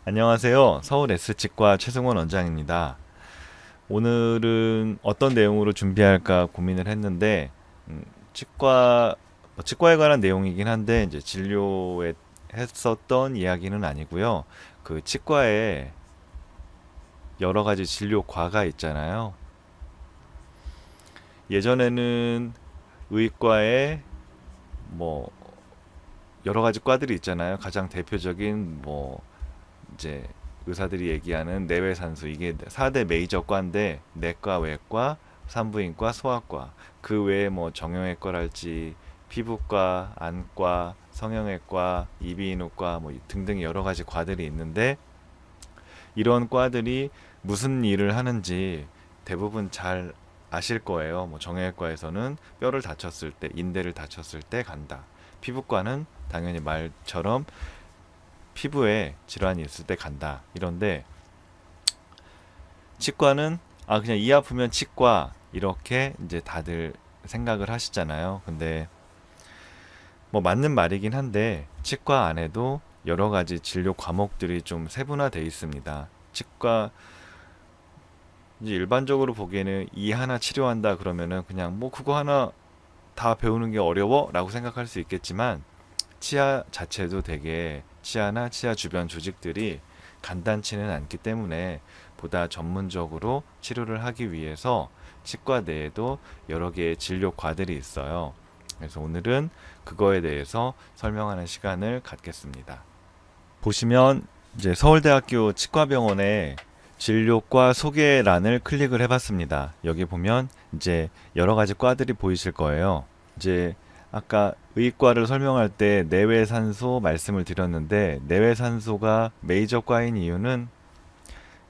안녕하세요. 서울 S치과 최승원 원장입니다. 오늘은 어떤 내용으로 준비할까 고민을 했는데, 치과, 치과에 관한 내용이긴 한데, 이제 진료에 했었던 이야기는 아니고요. 그 치과에 여러 가지 진료과가 있잖아요. 예전에는 의과에 뭐 여러 가지 과들이 있잖아요. 가장 대표적인 이제 의사들이 얘기하는 내외산수, 이게 4대 메이저 과인데, 내과, 외과, 산부인과, 소아과, 그 외에 뭐 정형외과랄지 피부과, 안과, 성형외과, 이비인후과 뭐 등등 여러 가지 과들이 있는데, 이런 과들이 무슨 일을 하는지 대부분 잘 아실 거예요. 뭐 정형외과에서는 뼈를 다쳤을 때, 인대를 다쳤을 때 간다. 피부과는 당연히 말처럼 피부에 질환이 있을 때 간다. 이런데 치과는 그냥 이 아프면 치과, 이렇게 이제 다들 생각을 하시잖아요. 근데 뭐 맞는 말이긴 한데, 치과 안에도 여러 가지 진료 과목들이 좀 세분화되어 있습니다. 치과 이제 일반적으로 보기에는 이 하나 치료한다 그러면은 그냥 뭐 그거 하나 다 배우는 게 어려워라고 생각할 수 있겠지만, 치아 자체도 되게, 치아나 치아 주변 조직들이 간단치는 않기 때문에 보다 전문적으로 치료를 하기 위해서 치과 내에도 여러 개의 진료과들이 있어요. 그래서 오늘은 그거에 대해서 설명하는 시간을 갖겠습니다. 보시면 이제 서울대학교 치과병원의 진료과 소개란을 클릭을 해봤습니다. 여기 보면 이제 여러 가지 과들이 보이실 거예요. 이제 아까 의과를 설명할 때 내외산소 말씀을 드렸는데, 내외산소가 메이저 과인 이유는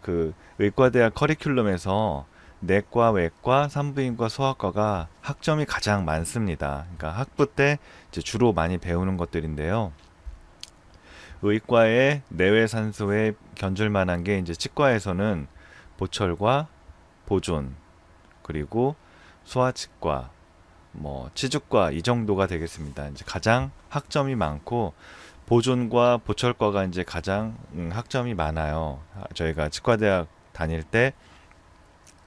그 의과대학 커리큘럼에서 내과, 외과, 산부인과, 소아과가 학점이 가장 많습니다. 그러니까 학부 때 이제 주로 많이 배우는 것들인데요. 의과의 내외산소에 견줄 만한 게 이제 치과에서는 보철과 보존, 그리고 소아치과, 뭐 치주과, 이 정도가 되겠습니다. 이제 가장 학점이 많고, 보존과 보철과가 이제 가장 학점이 많아요. 저희가 치과대학 다닐 때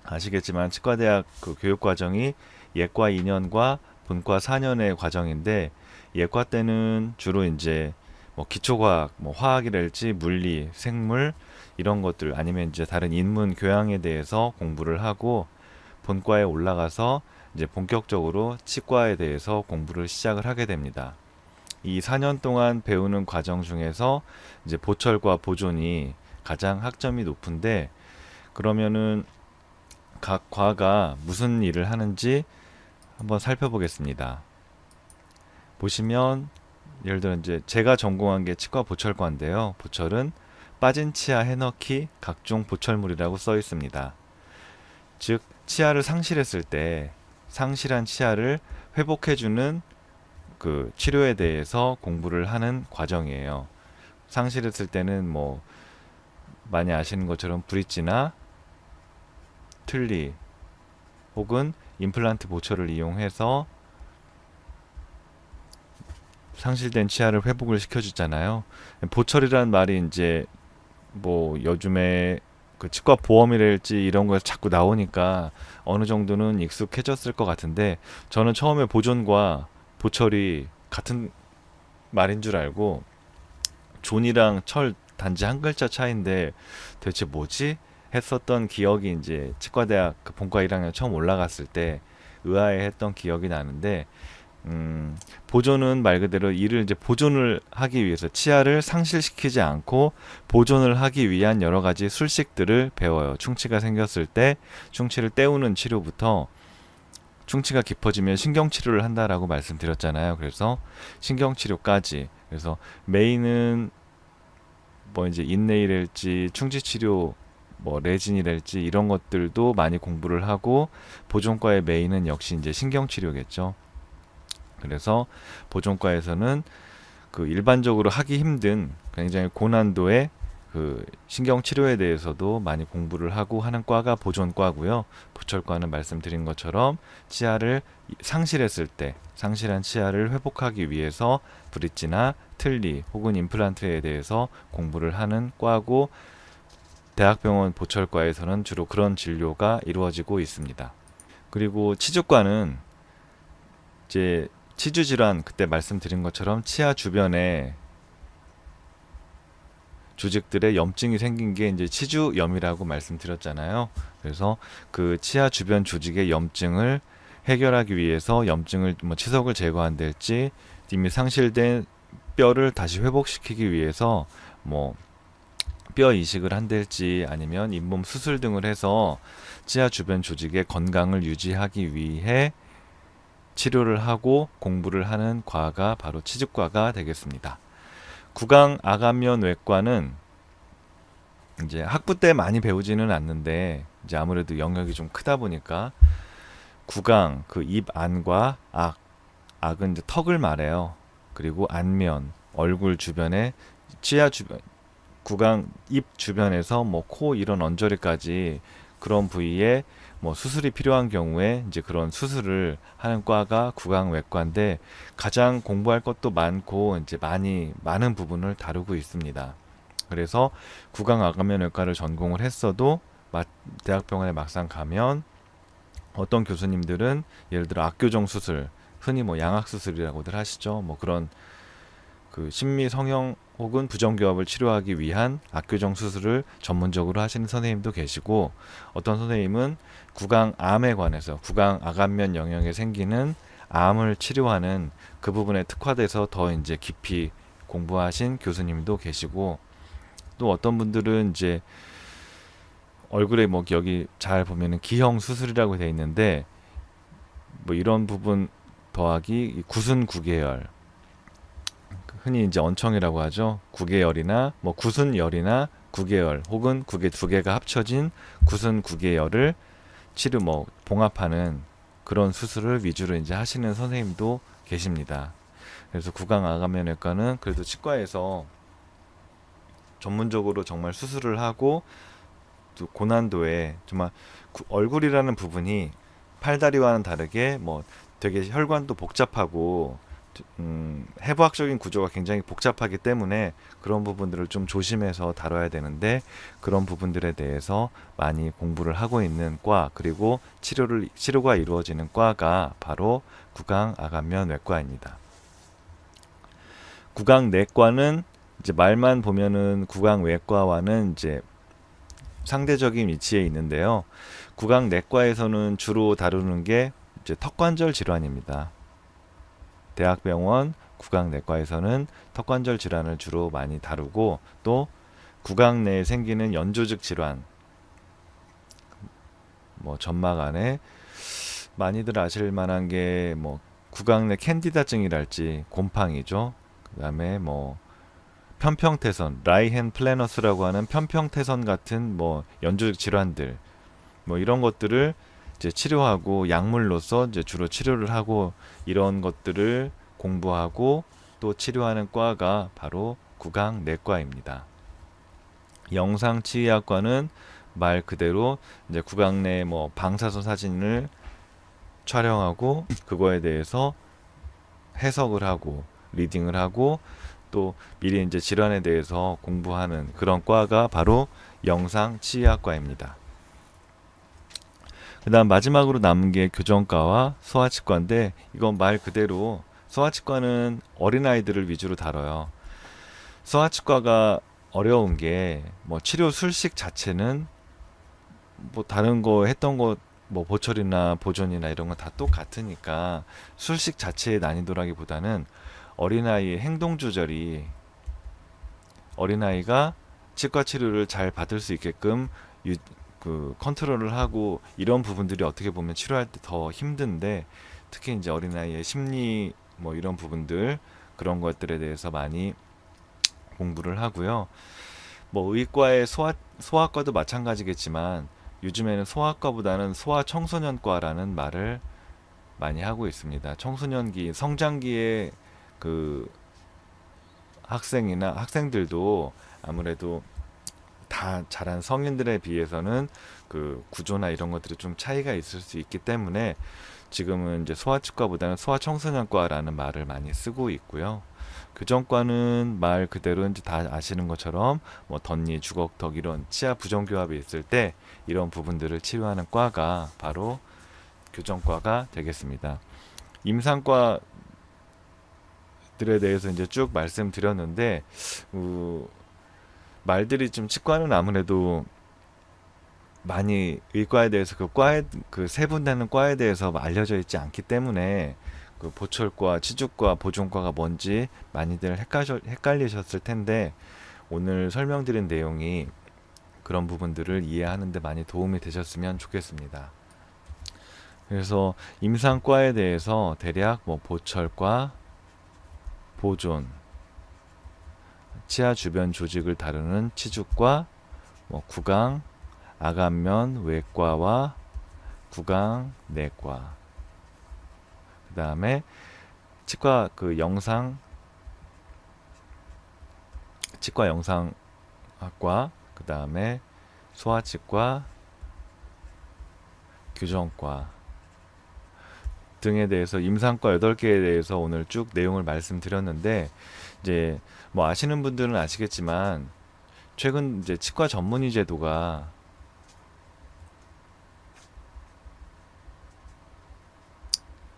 아시겠지만, 치과대학 그 교육 과정이 예과 2년과 본과 4년의 과정인데, 예과 때는 주로 이제 뭐 기초과학, 뭐 화학이랄지 물리, 생물 이런 것들, 아니면 이제 다른 인문 교양에 대해서 공부를 하고, 본과에 올라가서 이제 본격적으로 치과에 대해서 공부를 시작을 하게 됩니다. 이 4년 동안 배우는 과정 중에서 이제 보철과 보존이 가장 학점이 높은데, 그러면은 각 과가 무슨 일을 하는지 한번 살펴보겠습니다. 보시면 예를 들어 이제 제가 전공한 게 치과 보철과인데요. 보철은 빠진 치아 해넣기 각종 보철물이라고 써 있습니다. 즉 치아를 상실했을 때 상실한 치아를 회복해주는 그 치료에 대해서 공부를 하는 과정이에요. 상실했을 때는 뭐 많이 아시는 것처럼 브릿지나 틀니 혹은 임플란트 보철을 이용해서 상실된 치아를 회복을 시켜주잖아요. 보철이란 말이 이제 뭐 요즘에 그 치과 보험이랄지 이런 거 자꾸 나오니까 어느 정도는 익숙해졌을 것 같은데, 저는 처음에 보존과 보철이 같은 말인 줄 알고, 존이랑 철 단지 한 글자 차이인데 대체 뭐지? 했었던 기억이, 이제 치과대학 그 본과 1학년 처음 올라갔을 때 의아해 했던 기억이 나는데, 보존은 말 그대로 이를 이제 보존을 하기 위해서, 치아를 상실시키지 않고 보존을 하기 위한 여러 가지 술식들을 배워요. 충치가 생겼을 때 충치를 때우는 치료부터, 충치가 깊어지면 신경치료를 한다라고 말씀드렸잖아요. 그래서 신경치료까지. 그래서 메인은 뭐 이제 인내이랄지 충치치료, 뭐 레진이랄지 이런 것들도 많이 공부를 하고, 보존과의 메인은 역시 이제 신경치료겠죠. 그래서 보존과에서는 그 일반적으로 하기 힘든 굉장히 고난도의 그 신경치료에 대해서도 많이 공부를 하고 하는 과가 보존과고요. 보철과는 말씀드린 것처럼 치아를 상실했을 때 상실한 치아를 회복하기 위해서 브릿지나 틀니 혹은 임플란트에 대해서 공부를 하는 과고, 대학병원 보철과에서는 주로 그런 진료가 이루어지고 있습니다. 그리고 치주과는 이제 치주 질환, 그때 말씀드린 것처럼 치아 주변에 조직들의 염증이 생긴 게 이제 치주염이라고 말씀드렸잖아요. 그래서 그 치아 주변 조직의 염증을 해결하기 위해서 염증을 뭐 치석을 제거한달지, 이미 상실된 뼈를 다시 회복시키기 위해서 뭐 뼈 이식을 한달지, 아니면 잇몸 수술 등을 해서 치아 주변 조직의 건강을 유지하기 위해 치료를 하고 공부를 하는 과가 바로 치주과가 되겠습니다. 구강 아간면 외과는 이제 학부 때 많이 배우지는 않는데, 이제 아무래도 영역이 좀 크다 보니까 구강, 그 입 안과 악은 이제 턱을 말해요. 그리고 안면, 얼굴 주변에 치아 주변, 구강 입 주변에서 뭐 코 이런 언저리까지 그런 부위에 뭐 수술이 필요한 경우에 이제 그런 수술을 하는 과가 구강외과인데, 가장 공부할 것도 많고 이제 많은 부분을 다루고 있습니다. 그래서 구강아간면외과를 전공을 했어도 대학병원에 막상 가면 어떤 교수님들은 예를 들어 악교정 수술, 흔히 뭐 양악수술이라고들 하시죠. 뭐 그런 그 심미 성형 혹은 부정교합을 치료하기 위한 악교정 수술을 전문적으로 하시는 선생님도 계시고, 어떤 선생님은 구강암에 관해서 구강아간면 영역에 생기는 암을 치료하는 그 부분에 특화돼서 더 이제 깊이 공부하신 교수님도 계시고, 또 어떤 분들은 이제 얼굴에 뭐 여기 잘 보면은 기형 수술이라고 되어 있는데, 뭐 이런 부분 더하기 구순 구개열, 흔히 이제 언청이라고 하죠. 구개열이나 뭐 구순열이나 구개열 혹은 구개 두 개가 합쳐진 구순 구개열을 치료 뭐 봉합하는 그런 수술을 위주로 이제 하시는 선생님도 계십니다. 그래서 구강아간면외과는 그래도 치과에서 전문적으로 정말 수술을 하고, 또 고난도에 정말 얼굴이라는 부분이 팔다리와는 다르게 뭐 되게 혈관도 복잡하고 해부학적인 구조가 굉장히 복잡하기 때문에 그런 부분들을 좀 조심해서 다뤄야 되는데, 그런 부분들에 대해서 많이 공부를 하고 있는 과, 그리고 치료가 이루어지는 과가 바로 구강아간면외과입니다. 구강내과는 이제 말만 보면은 구강외과와는 이제 상대적인 위치에 있는데요. 구강내과에서는 주로 다루는 게 이제 턱관절 질환입니다. 대학병원 구강내과에서는 턱관절 질환을 주로 많이 다루고, 또 구강 내에 생기는 연조직 질환, 뭐 점막 안에 많이들 아실 만한 게 뭐 구강 내 캔디다증이랄지 곰팡이죠. 그다음에 뭐 편평태선, 라이헨 플래너스라고 하는 편평태선 같은 뭐 연조직 질환들, 뭐 이런 것들을 이제 치료하고 약물로서 이제 주로 치료를 하고, 이런 것들을 공부하고 또 치료하는 과가 바로 구강내과입니다. 영상치의학과는 말 그대로 이제 구강 내 뭐 방사선 사진을 촬영하고 그거에 대해서 해석을 하고 리딩을 하고, 또 미리 이제 질환에 대해서 공부하는 그런 과가 바로 영상치의학과입니다. 그 다음 마지막으로 남은 게 교정과와 소아치과인데, 이건 말 그대로 소아치과는 어린아이들을 위주로 다뤄요. 소아치과가 어려운 게 뭐 치료 술식 자체는 뭐 다른 거 했던 거 뭐 보철이나 보존이나 이런 건 다 똑같으니까 술식 자체의 난이도라기보다는 어린아이의 행동 조절이, 어린아이가 치과 치료를 잘 받을 수 있게끔 컨트롤을 하고, 이런 부분들이 어떻게 보면 치료할 때 더 힘든데, 특히 이제 어린아이의 심리 뭐 이런 부분들, 그런 것들에 대해서 많이 공부를 하고요. 뭐 의과의 소아과도 마찬가지겠지만, 요즘에는 소아과보다는 소아청소년과라는 말을 많이 하고 있습니다. 청소년기, 성장기의 그 학생들도 아무래도 다 자란 성인들에 비해서는 그 구조나 이런 것들이 좀 차이가 있을 수 있기 때문에 지금은 이제 소아치과보다는 소아청소년과라는 말을 많이 쓰고 있고요. 교정과는 말 그대로 이제 다 아시는 것처럼 뭐 덧니, 주걱턱 이런 치아 부정교합이 있을 때 이런 부분들을 치료하는 과가 바로 교정과가 되겠습니다. 임상과들에 대해서 이제 쭉 말씀드렸는데 말들이 좀 치과는 아무래도 많이 의과에 대해서 그 세분되는 과에 대해서 알려져 있지 않기 때문에 그 보철과, 치주과, 보존과가 뭔지 많이들 헷갈리셨을 텐데 오늘 설명드린 내용이 그런 부분들을 이해하는 데 많이 도움이 되셨으면 좋겠습니다. 그래서 임상과에 대해서 대략 뭐 보철과, 보존, 치아 주변 조직을 다루는 치주과, 뭐 구강, 아간면 외과와 구강 내과, 그 다음에 치과 치과 영상학과, 그 다음에 소아치과, 교정과 등에 대해서 임상과 8개에 대해서 오늘 쭉 내용을 말씀드렸는데 이제 뭐 아시는 분들은 아시겠지만 최근 이제 치과 전문의 제도가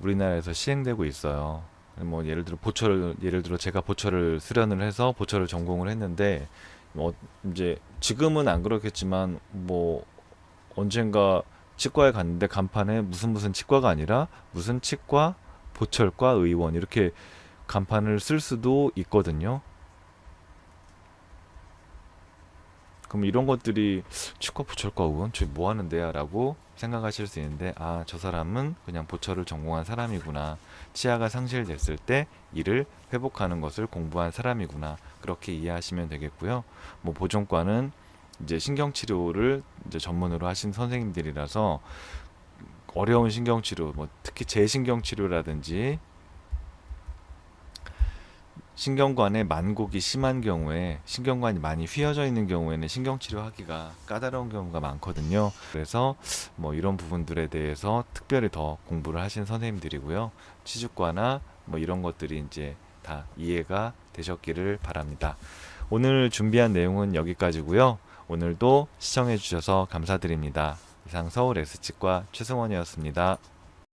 우리나라에서 시행되고 있어요. 뭐 예를 들어 제가 보철을 수련을 해서 보철을 전공을 했는데 뭐 이제 지금은 안 그렇겠지만 뭐 언젠가 치과에 갔는데 간판에 무슨 치과가 아니라 무슨 치과 보철과 의원 이렇게 간판을 쓸 수도 있거든요. 그럼 이런 것들이 치과 보철과 의원 저 뭐 하는 데야 라고 생각하실 수 있는데 저 사람은 그냥 보철을 전공한 사람이구나, 치아가 상실됐을 때 이를 회복하는 것을 공부한 사람이구나, 그렇게 이해하시면 되겠고요. 뭐 보존과는 이제 신경치료를 이제 전문으로 하신 선생님들이라서 어려운 신경치료, 뭐 특히 재신경치료라든지 신경관에 만곡이 심한 경우에, 신경관이 많이 휘어져 있는 경우에는 신경치료하기가 까다로운 경우가 많거든요. 그래서 뭐 이런 부분들에 대해서 특별히 더 공부를 하신 선생님들이고요. 치주과나 뭐 이런 것들이 이제 다 이해가 되셨기를 바랍니다. 오늘 준비한 내용은 여기까지고요. 오늘도 시청해 주셔서 감사드립니다. 이상 서울 S치과 최승원이었습니다.